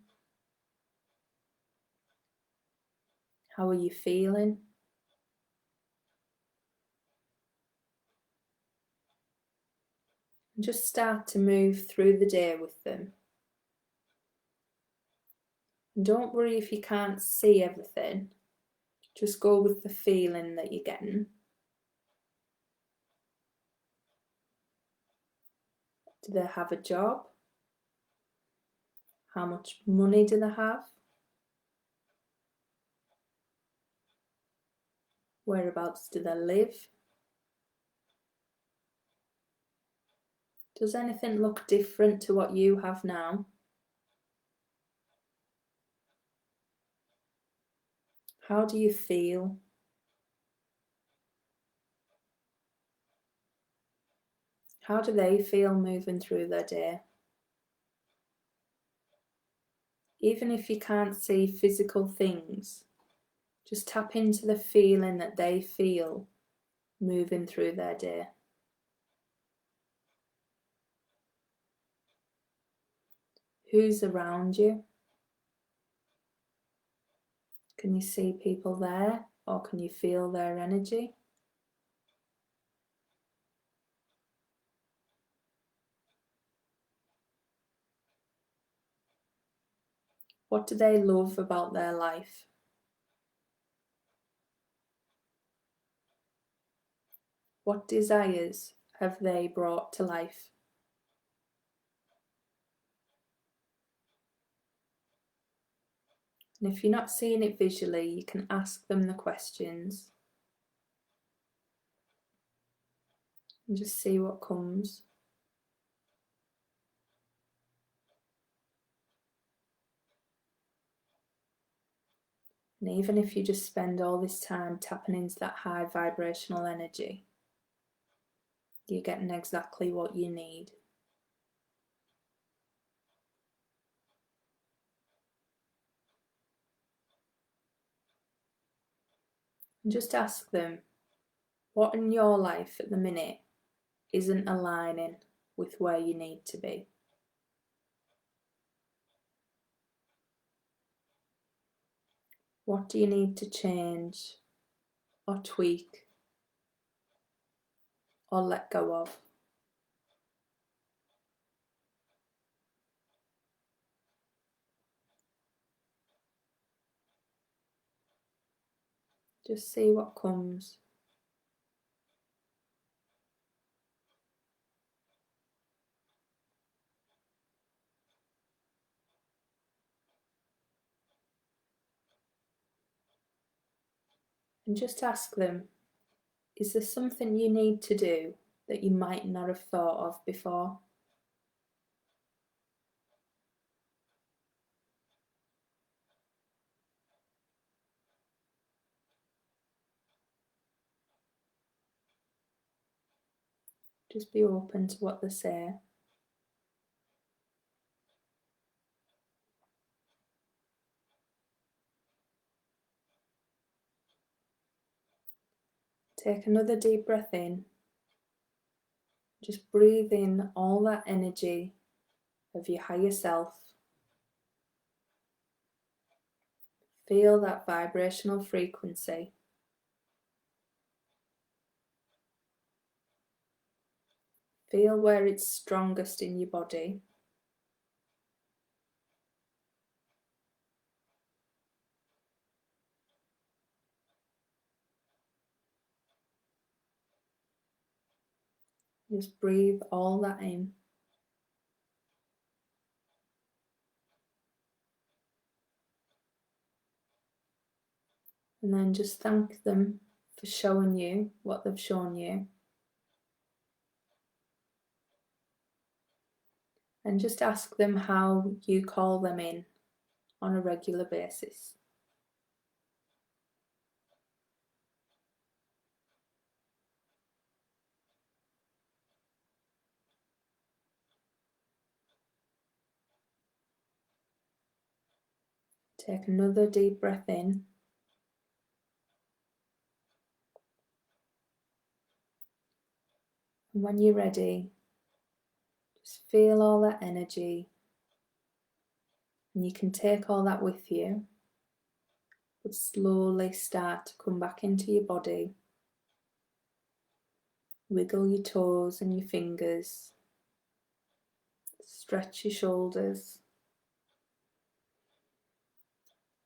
How are you feeling? And just start to move through the day with them. And don't worry if you can't see everything. Just go with the feeling that you're getting. Do they have a job? How much money do they have? Whereabouts do they live? Does anything look different to what you have now? How do you feel? How do they feel moving through their day? Even if you can't see physical things, just tap into the feeling that they feel moving through their day. Who's around you? Can you see people there, or can you feel their energy? What do they love about their life? What desires have they brought to life? And if you're not seeing it visually, you can ask them the questions and just see what comes. And even if you just spend all this time tapping into that high vibrational energy, you're getting exactly what you need. And just ask them, what in your life at the minute isn't aligning with where you need to be? What do you need to change or tweak or let go of? Just see what comes. And just ask them, is there something you need to do that you might not have thought of before? Just be open to what they say. Take another deep breath in. Just breathe in all that energy of your higher self. Feel that vibrational frequency. Feel where it's strongest in your body. Just breathe all that in. And then just thank them for showing you what they've shown you. And just ask them how you call them in on a regular basis. Take another deep breath in. And when you're ready, just feel all that energy. And you can take all that with you, but slowly start to come back into your body. Wiggle your toes and your fingers. Stretch your shoulders.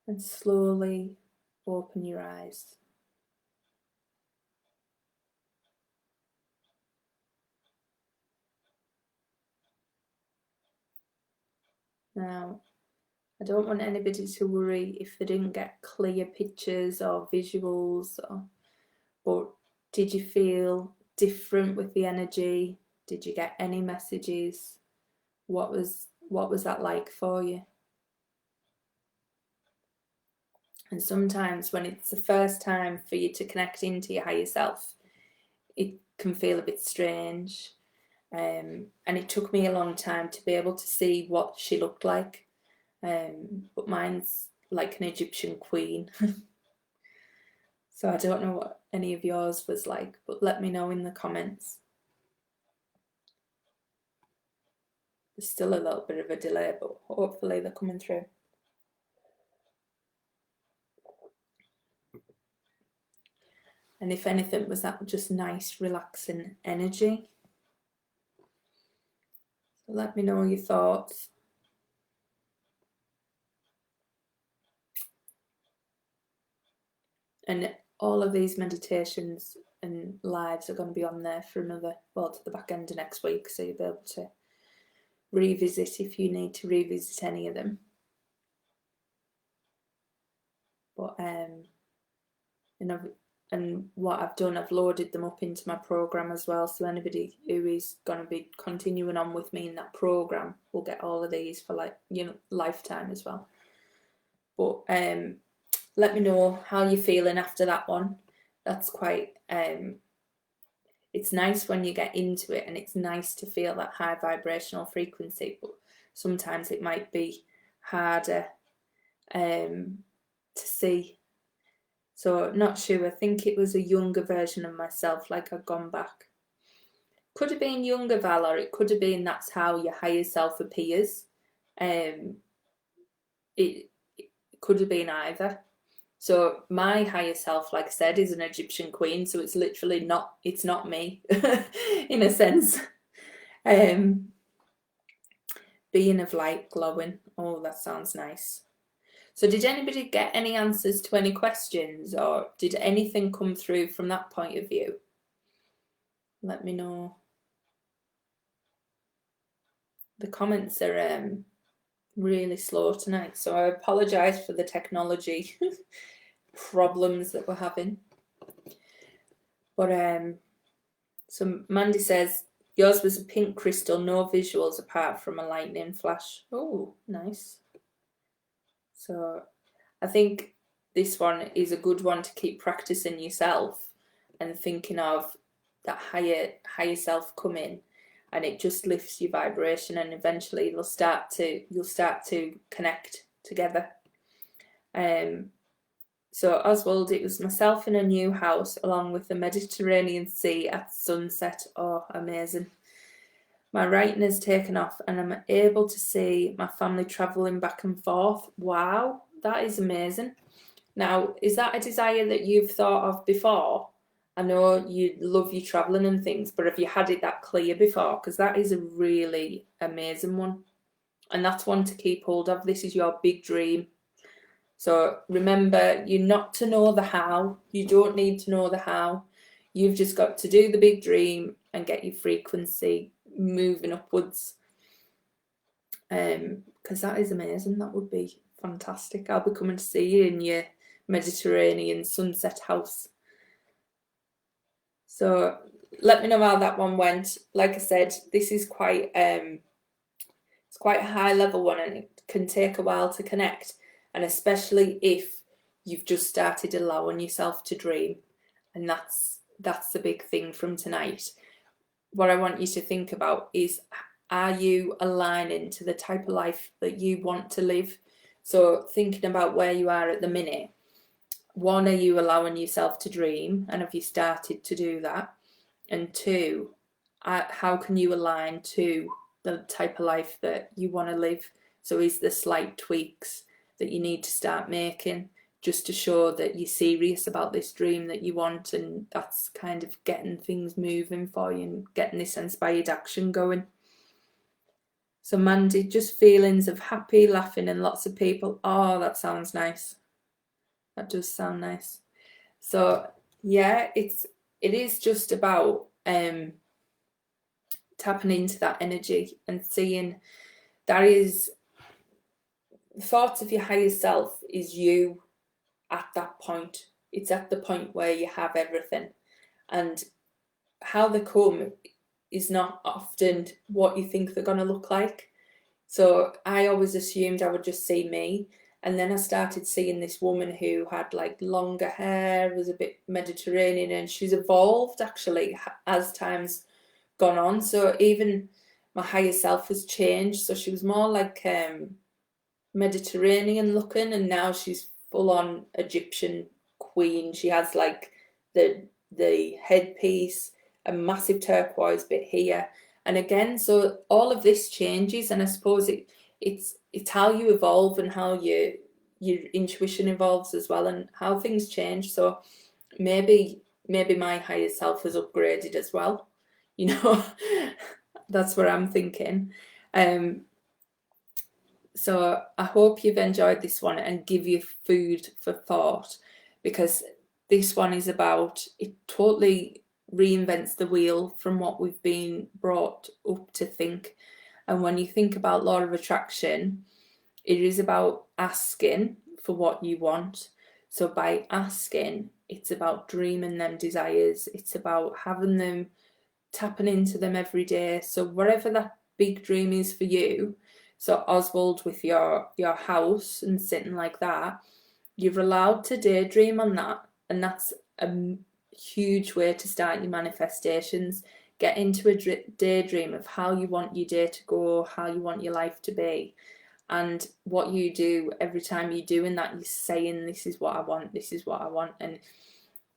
And slowly open your eyes. Now, I don't want anybody to worry if they didn't get clear pictures or visuals, but did you feel different with the energy? Did you get any messages? What was that like for you? And sometimes when it's the first time for you to connect into your higher self, it can feel a bit strange. And it took me a long time to be able to see what she looked like. But mine's like an Egyptian queen. So I don't know what any of yours was like, but let me know in the comments. There's still a little bit of a delay, but hopefully they're coming through. And if anything, was that just nice, relaxing energy? So let me know your thoughts. And all of these meditations and lives are going to be on there for another, well, to the back end of next week, so you'll be able to revisit if you need to revisit any of them. But and what I've done, I've loaded them up into my program as well, so anybody who is going to be continuing on with me in that program will get all of these for, like, you know, lifetime as well. But let me know how you're feeling after that one. That's quite it's nice when you get into it, and it's nice to feel that high vibrational frequency, but sometimes it might be harder to see. So not sure, I think it was a younger version of myself, like I'd gone back. Could have been younger Val, or it could have been that's how your higher self appears. It could have been either. So my higher self, like I said, is an Egyptian queen, so it's literally not, it's not me in a sense. Being of light, glowing. Oh, that sounds nice. So did anybody get any answers to any questions, or did anything come through from that point of view? Let me know. The comments are really slow tonight, so I apologise for the technology problems that we're having. But so Mandy says yours was a pink crystal, no visuals apart from a lightning flash. Oh, nice. So I think this one is a good one to keep practicing yourself and thinking of that higher self coming, and it just lifts your vibration, and eventually you'll start to connect together. So Oswald, it was myself in a new house along with the Mediterranean Sea at sunset. Oh, amazing. My writing has taken off and I'm able to see my family travelling back and forth. Wow, that is amazing. Now, is that a desire that you've thought of before? I know you love your travelling and things, but have you had it that clear before? Because that is a really amazing one. And that's one to keep hold of. This is your big dream. So remember, you're not to know the how. You don't need to know the how. You've just got to do the big dream and get your frequency moving upwards. Because that is amazing. That would be fantastic. I'll be coming to see you in your Mediterranean sunset house. So let me know how that one went. Like I said, this is quite It's quite a high level one, and it can take a while to connect, and especially if you've just started allowing yourself to dream. And that's the big thing from tonight. What I want you to think about is, are you aligning to the type of life that you want to live? So thinking about where you are at the minute, one, are you allowing yourself to dream, and have you started to do that? And two, how can you align to the type of life that you want to live? So is there slight tweaks that you need to start making just to show that you're serious about this dream that you want, and that's kind of getting things moving for you and getting this inspired action going? So Mandy, just feelings of happy, laughing, and lots of people. Oh, that sounds nice. That does sound nice. So yeah, it is just about tapping into that energy and seeing that is thoughts of your higher self is you at that point. It's at the point where you have everything, and how they come is not often what you think they're going to look like. So I always assumed I would just see me, and then I started seeing this woman who had like longer hair, was a bit Mediterranean, and she's evolved actually as time's gone on. So even my higher self has changed. So she was more like Mediterranean looking, and now she's full on Egyptian queen. She has like the headpiece, a massive turquoise bit here, and again, so all of this changes, and I suppose it's how you evolve and how your intuition evolves as well, and how things change. So maybe my higher self has upgraded as well, you know. That's what I'm thinking. So I hope you've enjoyed this one and give you food for thought, because this one is about, it totally reinvents the wheel from what we've been brought up to think. And when you think about law of attraction, it is about asking for what you want. So by asking, it's about dreaming them desires. It's about having them, tapping into them every day. So whatever that big dream is for you, so Oswald with your house and sitting like that, you're allowed to daydream on that, and that's a huge way to start your manifestations. Get into a daydream of how you want your day to go, how you want your life to be, and what you do every time you're doing that, you're saying, this is what I want, this is what I want, and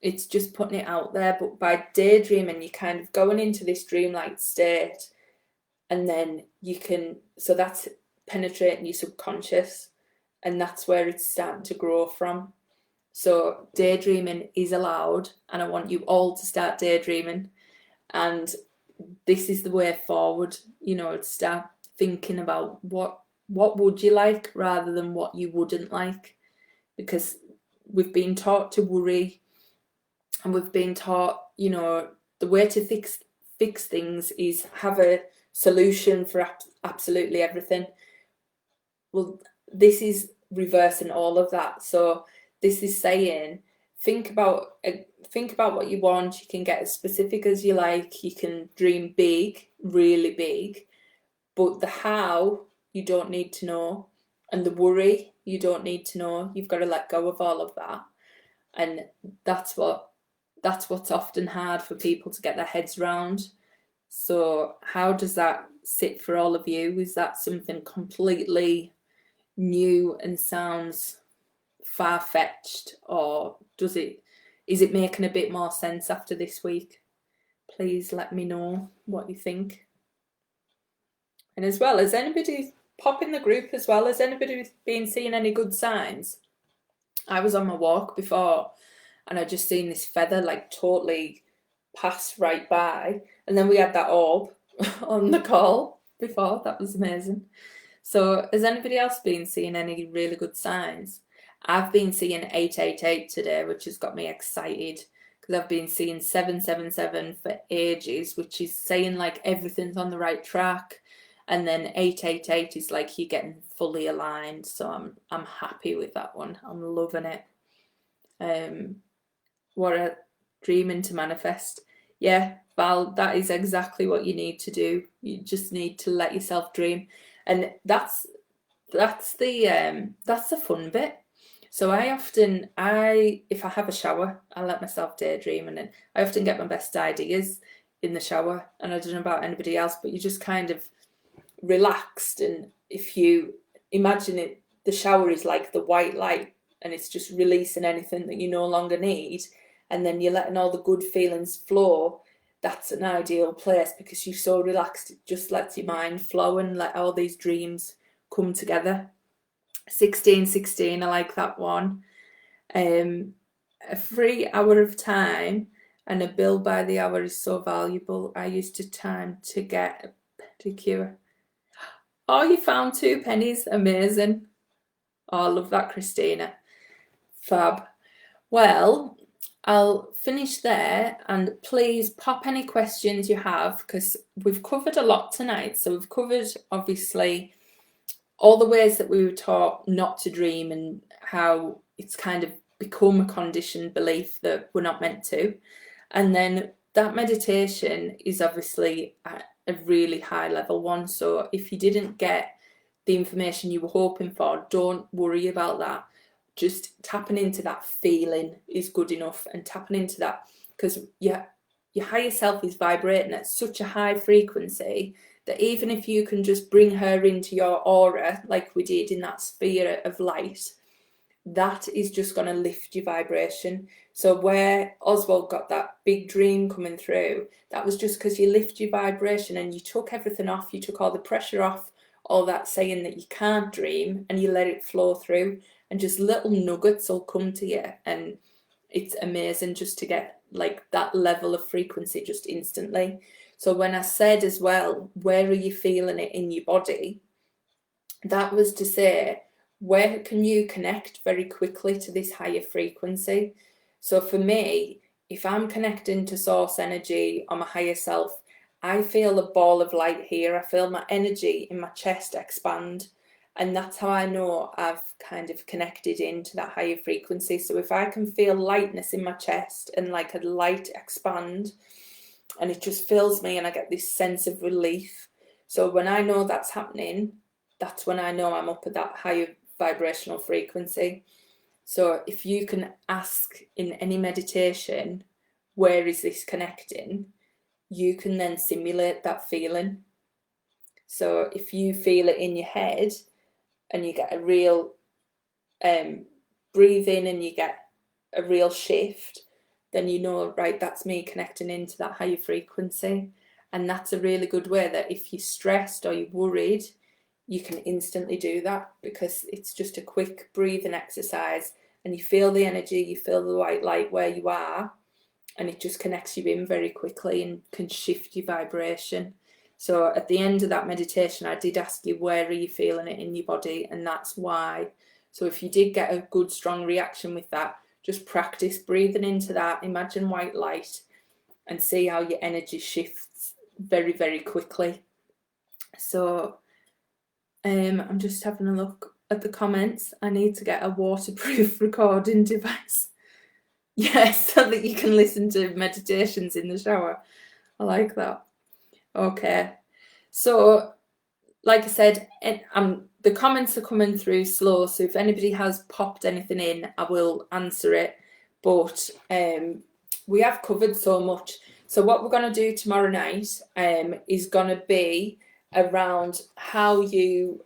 it's just putting it out there. But by daydreaming, you're kind of going into this dreamlike state, and then you can, so that's penetrating your subconscious, and that's where it's starting to grow from. So daydreaming is allowed, and I want you all to start daydreaming, and this is the way forward, you know, to start thinking about what would you like rather than what you wouldn't like, because we've been taught to worry, and we've been taught, you know, the way to fix things is have a solution for absolutely everything. Well, this is reversing all of that. So this is saying, think about what you want. You can get as specific as you like. You can dream big, really big, but the how you don't need to know, and the worry you don't need to know. You've got to let go of all of that, and that's what's often hard for people to get their heads around. So how does that sit for all of you? Is that something completely new and sounds far-fetched, or is it making a bit more sense after this week? Please let me know what you think. And as well, has anybody pop in the group as well? Has anybody been seeing any good signs? I was on my walk before, and I just seen this feather like totally pass right by, and then we had that orb on the call before. That was amazing. So has anybody else been seeing any really good signs? I've been seeing 888 today, which has got me excited, because I've been seeing 777 for ages, which is saying like everything's on the right track, and then 888 is like you're getting fully aligned. So I'm happy with that one. I'm loving it. What a dreaming to manifest. Yeah, Val, that is exactly what you need to do. You just need to let yourself dream. And that's the fun bit. So if I have a shower, I let myself daydream, and then I often get my best ideas in the shower. And I don't know about anybody else, but you just kind of relaxed. And if you imagine it, the shower is like the white light, and it's just releasing anything that you no longer need, and then you're letting all the good feelings flow. That's an ideal place because you're so relaxed. It just lets your mind flow and let all these dreams come together. 1616, I like that one. A free hour of time and a bill by the hour is so valuable. I used to time to get a pedicure. Oh, you found 2 pennies. Amazing. Oh, I love that, Christina. Fab. Well, I'll finish there, and please pop any questions you have, because we've covered a lot tonight. So we've covered, obviously, all the ways that we were taught not to dream and how it's kind of become a conditioned belief that we're not meant to. And then that meditation is obviously a really high level one. So if you didn't get the information you were hoping for, don't worry about that. Just tapping into that feeling is good enough, and tapping into that, because your higher self is vibrating at such a high frequency that even if you can just bring her into your aura, like we did in that sphere of light, that is just going to lift your vibration. So where Oswald got that big dream coming through, that was just because you lift your vibration and you took everything off, you took all the pressure off, all that saying that you can't dream, and you let it flow through, and just little nuggets will come to you. And it's amazing just to get like that level of frequency just instantly. So when I said as well, where are you feeling it in your body? That was to say, where can you connect very quickly to this higher frequency? So for me, if I'm connecting to source energy or my higher self, I feel a ball of light here. I feel my energy in my chest expand. And that's how I know I've kind of connected into that higher frequency. So if I can feel lightness in my chest and like a light expand, and it just fills me and I get this sense of relief. So when I know that's happening, that's when I know I'm up at that higher vibrational frequency. So if you can ask in any meditation, where is this connecting? You can then simulate that feeling. So if you feel it in your head and you get a real breathe in and you get a real shift, then you know, right, that's me connecting into that higher frequency. And that's a really good way that if you're stressed or you're worried, you can instantly do that, because it's just a quick breathing exercise and you feel the energy, you feel the white light where you are, and it just connects you in very quickly and can shift your vibration. So at the end of that meditation, I did ask you, where are you feeling it in your body? And that's why. So if you did get a good, strong reaction with that, just practice breathing into that, imagine white light, and see how your energy shifts very, very quickly. So I'm just having a look at the comments. I need to get a waterproof recording device. Yes, so that you can listen to meditations in the shower. I like that. Okay. So, like I said, the comments are coming through slow, so if anybody has popped anything in, I will answer it. But we have covered so much. So what we're going to do tomorrow night is going to be around how you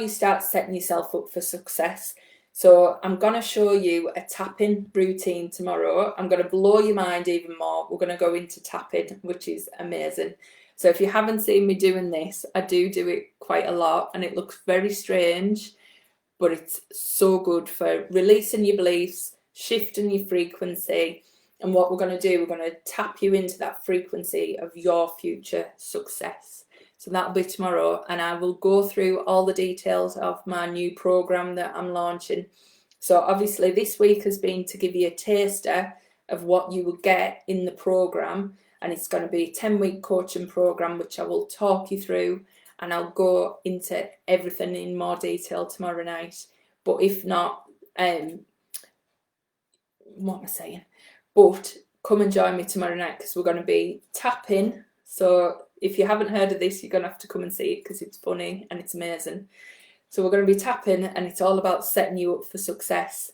start setting yourself up for success. So I'm going to show you a tapping routine tomorrow. I'm going to blow your mind even more. We're going to go into tapping, which is amazing. So if you haven't seen me doing this, I do it quite a lot, and it looks very strange, but it's so good for releasing your beliefs, shifting your frequency. And what we're going to do, we're going to tap you into that frequency of your future success. So that'll be tomorrow, and I will go through all the details of my new program that I'm launching. So obviously this week has been to give you a taster of what you will get in the program, and it's going to be a 10-week coaching program, which I will talk you through, and I'll go into everything in more detail tomorrow night. But if not, what am I saying? But come and join me tomorrow night, because we're going to be tapping. So if you haven't heard of this, you're going to have to come and see it because it's funny and it's amazing. So we're going to be tapping, and it's all about setting you up for success.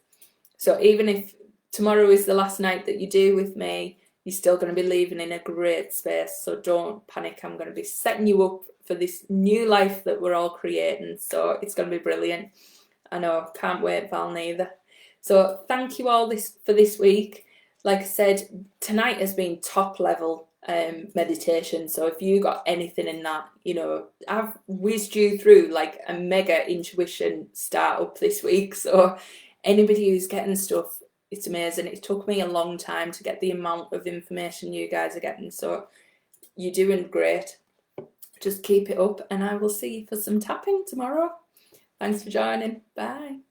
So even if tomorrow is the last night that you do with me, you're still going to be leaving in a great space. So don't panic. I'm going to be setting you up for this new life that we're all creating. So it's going to be brilliant. I know, can't wait, Val, neither. So thank you all for this week. Like I said, tonight has been top level meditation. So if you got anything in that, you know, I've whizzed you through like a mega intuition startup this week. So anybody who's getting stuff, it's amazing. It took me a long time to get the amount of information you guys are getting. So you're doing great. Just keep it up, and I will see you for some tapping tomorrow. Thanks for joining. Bye.